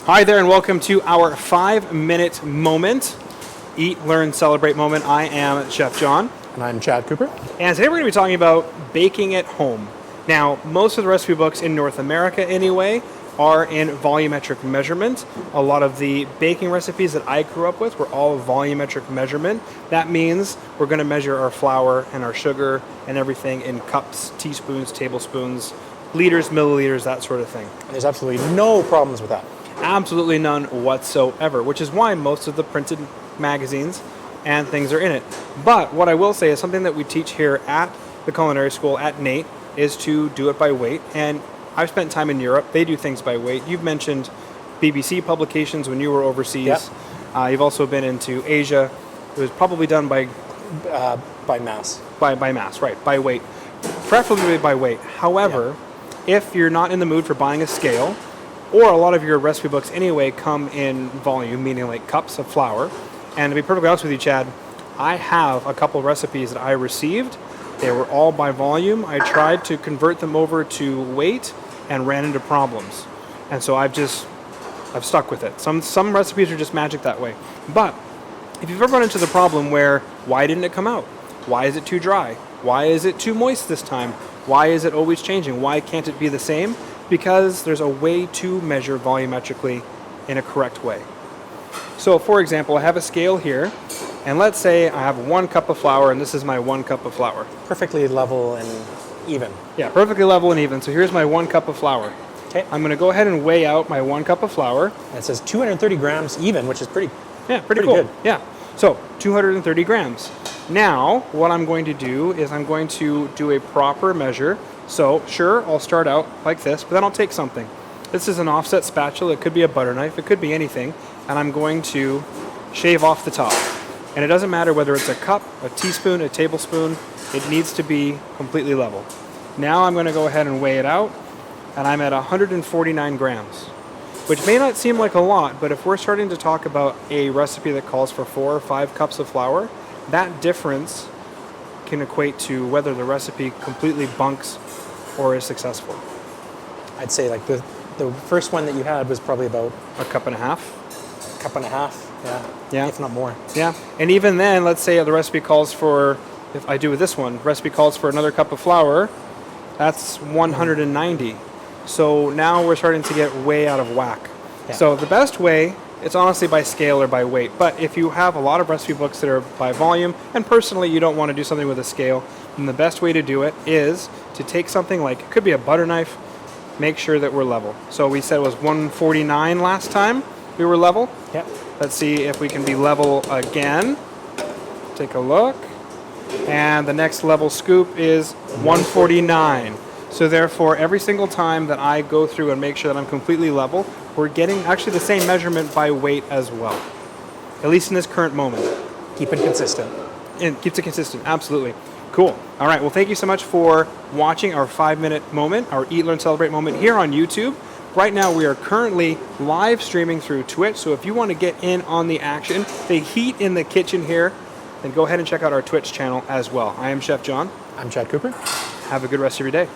Hi there and welcome to our 5-minute moment. Eat, learn, celebrate moment. I am Chef Jon. And I'm Chad Cooper. And today we're going to be talking about baking at home. Now, most of the recipe books in North America anyway are in volumetric measurement. A lot of the baking recipes that I grew up with were all volumetric measurement. That means we're going to measure our flour and our sugar and everything in cups, teaspoons, tablespoons, liters, milliliters, that sort of thing. There's absolutely no problems with that. Absolutely none whatsoever, which is why most of the printed magazines and things are in it. But what I will say is something that we teach here at the culinary school at NATE is to do it by weight. And I've spent time in Europe. They do things by weight. You've mentioned BBC publications when you were overseas. Yep. You've also been into Asia. It was probably done by mass. By mass, right, by weight. Preferably by weight. However, if you're not in the mood for buying a scale, or a lot of your recipe books anyway come in volume, meaning like cups of flour. And to be perfectly honest with you, Chad, I have a couple recipes that I received. They were all by volume. I tried to convert them over to weight and ran into problems. And so I've stuck with it. Some recipes are just magic that way. But if you've ever run into the problem where, why didn't it come out? Why is it too dry? Why is it too moist this time? Why is it always changing? Why can't it be the same? Because there's a way to measure volumetrically in a correct way. So for example, I have a scale here, and let's say I have 1 cup of flour, and this is my 1 cup of flour. Perfectly level and even. Yeah, perfectly level and even. So here's my 1 cup of flour. Okay. I'm going to go ahead and weigh out my 1 cup of flour. And it says 230 grams even, which is pretty cool. good. Yeah. So 230 grams. Now, what I'm going to do is I'm going to do a proper measure. So, sure, I'll start out like this, but then I'll take something. This is an offset spatula. It could be a butter knife. It could be anything. And I'm going to shave off the top. And it doesn't matter whether it's a cup, a teaspoon, a tablespoon. It needs to be completely level. Now I'm going to go ahead and weigh it out. And I'm at 149 grams, which may not seem like a lot, but if we're starting to talk about a recipe that calls for 4 or 5 cups of flour, that difference can equate to whether the recipe completely bunks or is successful. I'd say like the first one that you had was probably about a cup and a half. Cup and a half, yeah, if not more. Yeah, and even then, let's say the recipe calls for, if I do with this one, recipe calls for another cup of flour, that's 190. So now we're starting to get way out of whack. Yeah. So the best way, it's honestly by scale or by weight. But if you have a lot of recipe books that are by volume, and personally you don't want to do something with a scale, then the best way to do it is to take something like, it could be a butter knife, make sure that we're level. So we said it was 149 last time we were level. Yep. Let's see if we can be level again. Take a look. And the next level scoop is 149. So therefore, every single time that I go through and make sure that I'm completely level, we're getting actually the same measurement by weight as well. At least in this current moment. Keep it consistent. And keeps it consistent, absolutely. Cool. All right, well, thank you so much for watching our 5-minute moment, our Eat, Learn, Celebrate moment here on YouTube. Right now, we are currently live streaming through Twitch, so if you want to get in on the action, the heat in the kitchen here, then go ahead and check out our Twitch channel as well. I am Chef Jon. I'm Chad Cooper. Have a good rest of your day.